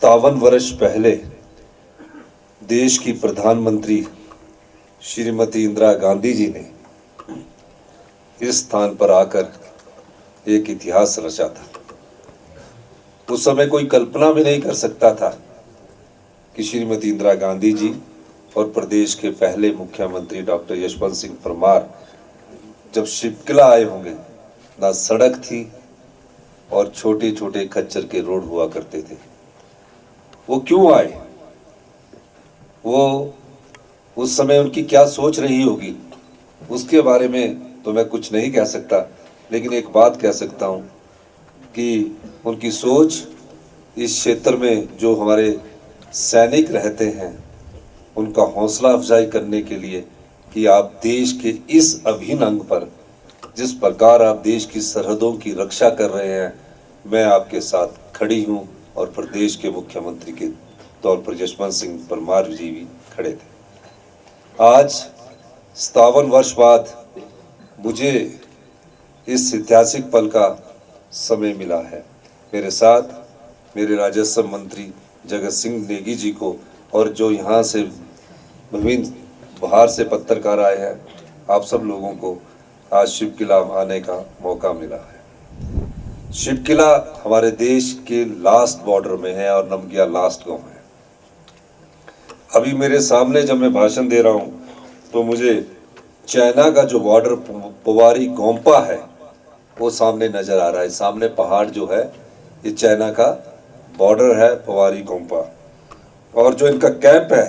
57 वर्ष पहले देश की प्रधानमंत्री श्रीमती इंदिरा गांधी जी ने इस स्थान पर आकर एक इतिहास रचा था। उस समय कोई कल्पना भी नहीं कर सकता था कि श्रीमती इंदिरा गांधी जी और प्रदेश के पहले मुख्यमंत्री डॉक्टर यशवंत सिंह परमार जब शिवकिला आए होंगे, ना सड़क थी और छोटे छोटे खच्चर के रोड हुआ करते थे। वो क्यों आए, वो उस समय उनकी क्या सोच रही होगी, उसके बारे में तो मैं कुछ नहीं कह सकता, लेकिन एक बात कह सकता हूँ कि उनकी सोच इस क्षेत्र में जो हमारे सैनिक रहते हैं उनका हौसला अफजाई करने के लिए कि आप देश के इस अभिन्न अंग पर जिस प्रकार आप देश की सरहदों की रक्षा कर रहे हैं, मैं आपके साथ खड़ी हूं। और प्रदेश के मुख्यमंत्री के तौर पर यशवंत सिंह परमार जी भी खड़े थे। आज 57 वर्ष बाद मुझे इस ऐतिहासिक पल का समय मिला है। मेरे साथ मेरे राजस्व मंत्री जगत सिंह नेगी जी को और जो यहाँ से विभिन्न बाहर से पत्रकार आए हैं, आप सब लोगों को आज शिवकिला आने का मौका मिला है। शिवकिला हमारे देश के लास्ट बॉर्डर में है और नमगिया लास्ट गांव है। अभी मेरे सामने जब मैं भाषण दे रहा हूं तो मुझे चाइना का जो बॉर्डर पोवारी गोम्पा है वो सामने नजर आ रहा है। सामने पहाड़ जो है ये चाइना का बॉर्डर है, पोवारी गोम्पा। और जो इनका कैंप है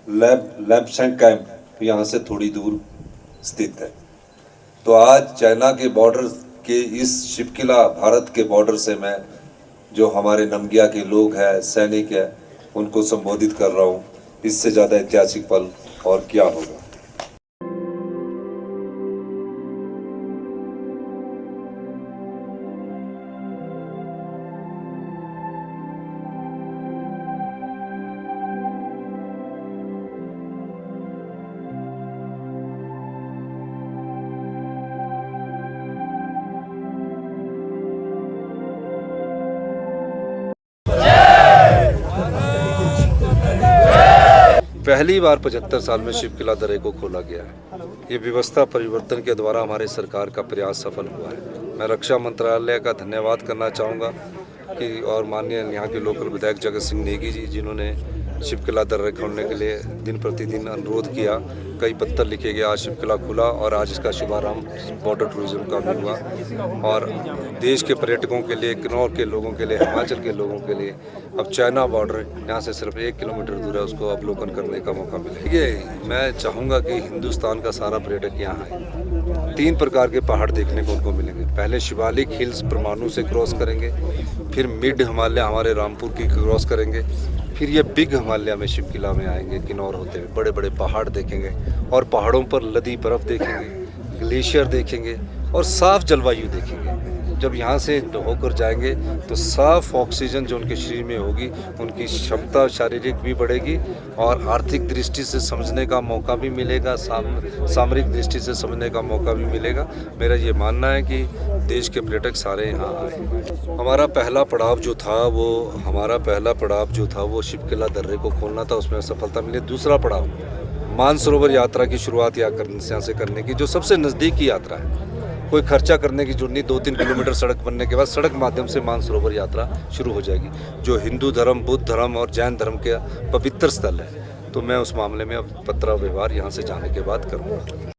लैंपसैंग कैंप, यहाँ से थोड़ी दूर स्थित है। तो आज चाइना के बॉर्डर के इस शिवकिला भारत के बॉर्डर से मैं जो हमारे नमगिया के लोग हैं, सैनिक हैं, उनको संबोधित कर रहा हूँ। इससे ज़्यादा ऐतिहासिक पल और क्या होगा। पहली बार 75 साल में शिवकिला दर्रे को खोला गया है। ये व्यवस्था परिवर्तन के द्वारा हमारे सरकार का प्रयास सफल हुआ है। मैं रक्षा मंत्रालय का धन्यवाद करना चाहूँगा कि और माननीय यहाँ के लोकल विधायक जगत सिंह नेगी जी, जिन्होंने शिवकिला दर्रे खोलने के लिए दिन प्रतिदिन अनुरोध किया। कई पत्र लिखे गए, आज शिवकिला खुला और आज इसका शुभारंभ बॉर्डर टूरिज्म का भी हुआ। और देश के पर्यटकों के लिए, किन्नौर के लोगों के लिए, हिमाचल के लोगों के लिए अब चाइना बॉर्डर यहाँ से सिर्फ 1 किलोमीटर दूर है, उसको अवलोकन करने का मौका मिलेगा। ये मैं चाहूँगा कि हिंदुस्तान का सारा पर्यटक यहाँ आए। 3 प्रकार के पहाड़ देखने को उनको मिलेंगे। पहले शिवालिक हिल्स परमाणु से क्रॉस करेंगे, फिर मिड हिमालय हमारे रामपुर की क्रॉस करेंगे, फिर ये बिग हिमालय में शिवकिला में आएंगे, किन्नौर होते हुए बड़े बड़े पहाड़ देखेंगे और पहाड़ों पर लदी बर्फ़ देखेंगे, ग्लेशियर देखेंगे और साफ जलवायु देखेंगे। जब यहाँ से होकर जाएंगे तो साफ ऑक्सीजन जो उनके शरीर में होगी, उनकी क्षमता शारीरिक भी बढ़ेगी और आर्थिक दृष्टि से समझने का मौका भी मिलेगा, सामरिक दृष्टि से समझने का मौका भी मिलेगा। मेरा ये मानना है कि देश के पर्यटक सारे यहाँ आए। हमारा पहला पड़ाव जो था वो शिवकिला दर्रे को खोलना था, उसमें सफलता मिली। दूसरा पड़ाव मानसरोवर यात्रा की शुरुआत यहाँ से करने की, जो सबसे नज़दीक की यात्रा है। कोई खर्चा करने की जरूरत नहीं, 2-3 किलोमीटर सड़क बनने के बाद सड़क माध्यम से मानसरोवर यात्रा शुरू हो जाएगी, जो हिंदू धर्म, बुद्ध धर्म और जैन धर्म के पवित्र स्थल है। तो मैं उस मामले में अब पत्र व्यवहार यहाँ से जाने के बाद करूँगा।